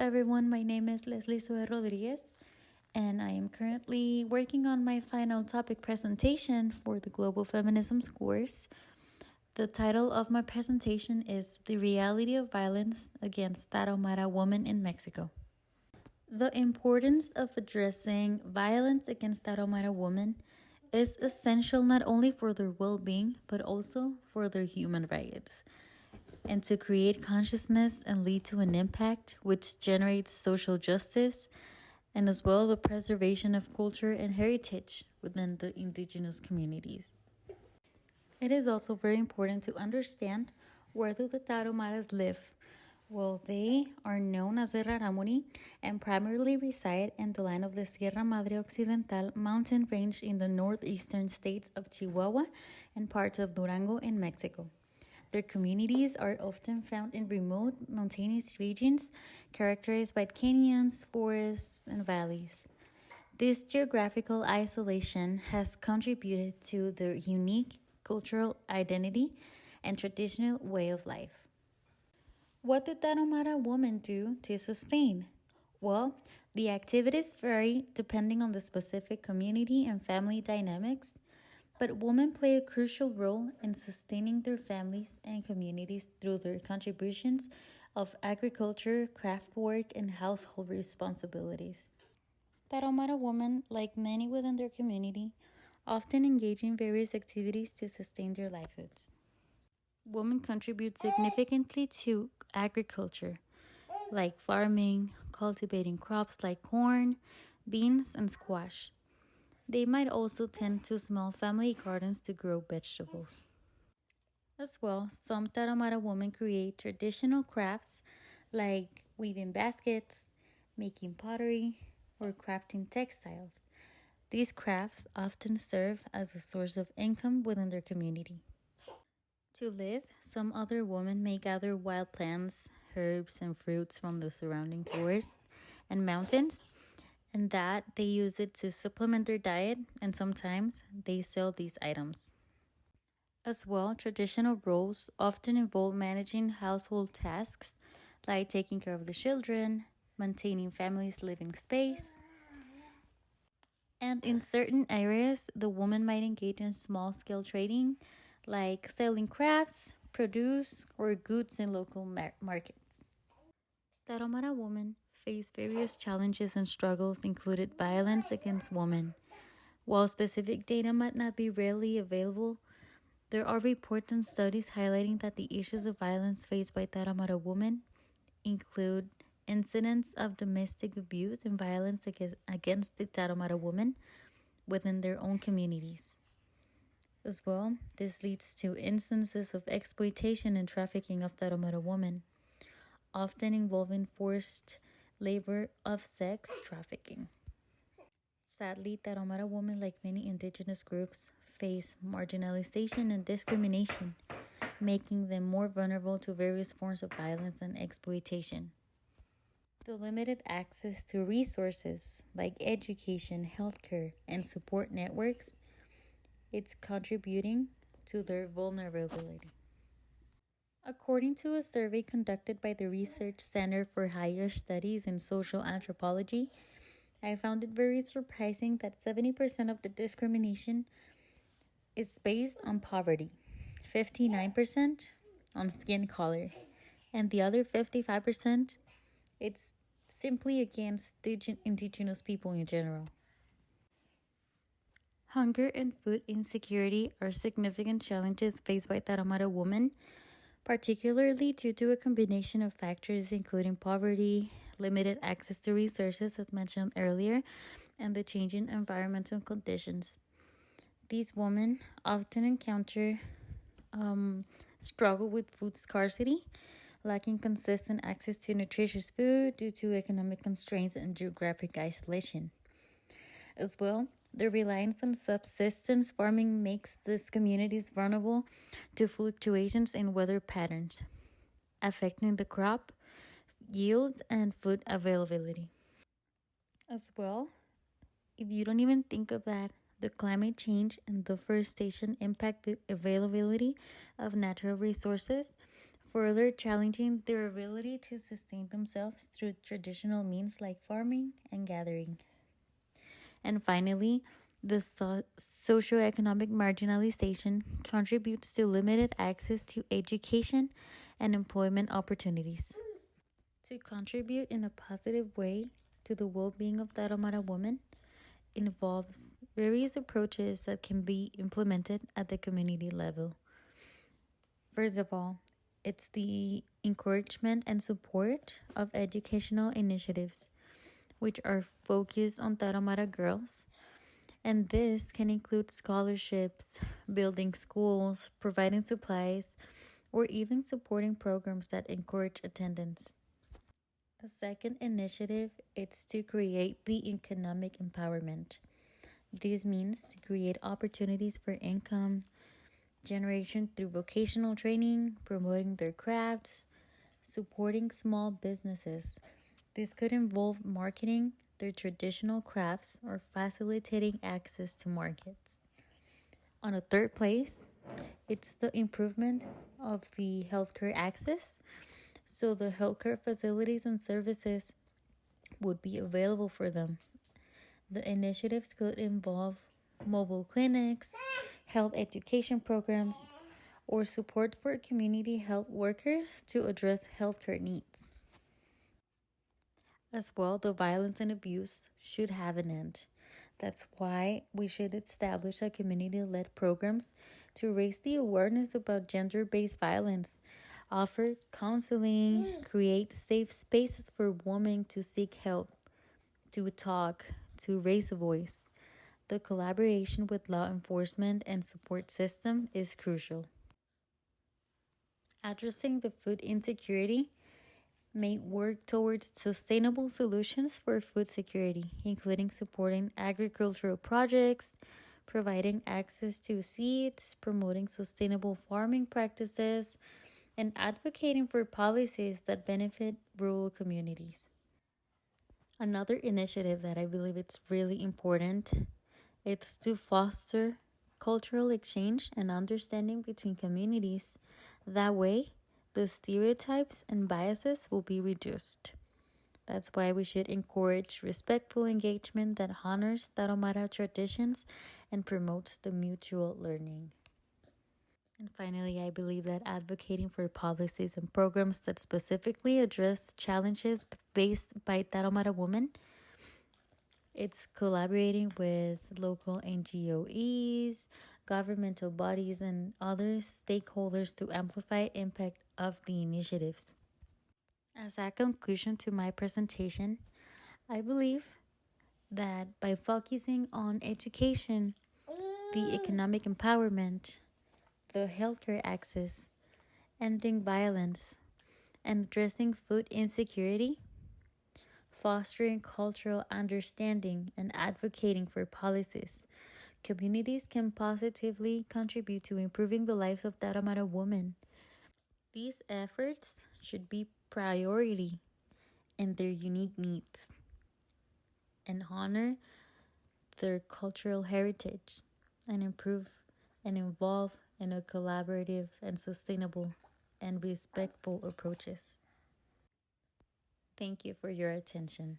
everyone. My name is Leslie Zoe Rodriguez, and I am currently working on my final topic presentation for the Global Feminism course. The title of my presentation is The Reality of Violence Against Tarahumara Women in Mexico. The importance of addressing violence against Tarahumara women is essential not only for their well-being, but also for their human rights, and to create consciousness and lead to an impact which generates social justice and as well the preservation of culture and heritage within the indigenous communities. It is also very important to understand where do the Tarahumaras live. Well, they are known as the Rarámuri and primarily reside in the land of the Sierra Madre Occidental mountain range in the northeastern states of Chihuahua and parts of Durango in Mexico. Their communities are often found in remote mountainous regions characterized by canyons, forests, and valleys. This geographical isolation has contributed to their unique cultural identity and traditional way of life. What do Tarahumara women do to sustain? Well, the activities vary depending on the specific community and family dynamics, but women play a crucial role in sustaining their families and communities through their contributions of agriculture, craft work, and household responsibilities. Tarahumara women, like many within their community, often engage in various activities to sustain their livelihoods. Women contribute significantly to agriculture, like farming, cultivating crops like corn, beans, and squash. They might also tend to small family gardens to grow vegetables. As well, some Tarahumara women create traditional crafts like weaving baskets, making pottery, or crafting textiles. These crafts often serve as a source of income within their community. To live, some other women may gather wild plants, herbs, and fruits from the surrounding forests and mountains, and that they use it to supplement their diet, and sometimes they sell these items. As well, traditional roles often involve managing household tasks like taking care of the children, maintaining families' living space. And in certain areas, the woman might engage in small-scale trading like selling crafts, produce, or goods in local markets. Tarahumara women face various challenges and struggles, included violence against women. While specific data might not be readily available, there are reports and studies highlighting that the issues of violence faced by Tarahumara women include incidents of domestic abuse and violence against the Tarahumara women within their own communities. As well, this leads to instances of exploitation and trafficking of Tarahumara women, often involving forced labor of sex trafficking. Sadly, Tarahumara women, like many indigenous groups, face marginalization and discrimination, making them more vulnerable to various forms of violence and exploitation. The limited access to resources like education, healthcare, and support networks, it's contributing to their vulnerability. According to a survey conducted by the Research Center for Higher Studies in Social Anthropology, I found it very surprising that 70% of the discrimination is based on poverty, 59% on skin color, and the other 55%, it's simply against indigenous people in general. Hunger and food insecurity are significant challenges faced by Tarahumara women, particularly due to a combination of factors including poverty, limited access to resources as mentioned earlier, and the changing environmental conditions. These women often encounter struggle with food scarcity, lacking consistent access to nutritious food due to economic constraints and geographic isolation. As well, the reliance on subsistence farming makes these communities vulnerable to fluctuations in weather patterns, affecting the crop yields and food availability. As well, if you don't even think of that, the climate change and deforestation impact the availability of natural resources, further challenging their ability to sustain themselves through traditional means like farming and gathering. And finally, the socioeconomic marginalization contributes to limited access to education and employment opportunities. To contribute in a positive way to the well being of Tarahumara women involves various approaches that can be implemented at the community level. First of all, it's the encouragement and support of educational initiatives, which are focused on Tarahumara girls. And this can include scholarships, building schools, providing supplies, or even supporting programs that encourage attendance. A second initiative is to create the economic empowerment. This means to create opportunities for income generation through vocational training, promoting their crafts, supporting small businesses. This could involve marketing their traditional crafts or facilitating access to markets. On a third place, it's the improvement of the healthcare access. So the healthcare facilities and services would be available for them. The initiatives could involve mobile clinics, health education programs, or support for community health workers to address healthcare needs. As well, the violence and abuse should have an end. That's why we should establish a community led programs to raise the awareness about gender based violence, offer counseling, create safe spaces for women to seek help, to talk, to raise a voice. The collaboration with law enforcement and support system is crucial. Addressing the food insecurity may work towards sustainable solutions for food security, including supporting agricultural projects, providing access to seeds, promoting sustainable farming practices, and advocating for policies that benefit rural communities. Another initiative that I believe it's really important is to foster cultural exchange and understanding between communities. That way, the stereotypes and biases will be reduced. That's why we should encourage respectful engagement that honors Tarahumara traditions and promotes the mutual learning. And finally, I believe that advocating for policies and programs that specifically address challenges faced by Tarahumara women, it's collaborating with local NGOs, governmental bodies, and other stakeholders to amplify impact of the initiatives. As a conclusion to my presentation, I believe that by focusing on education, the economic empowerment, the healthcare access, ending violence, and addressing food insecurity, fostering cultural understanding, and advocating for policies, communities can positively contribute to improving the lives of Tarahumara women. These efforts should be priority in their unique needs and honor their cultural heritage and improve and involve in a collaborative and sustainable and respectful approaches. Thank you for your attention.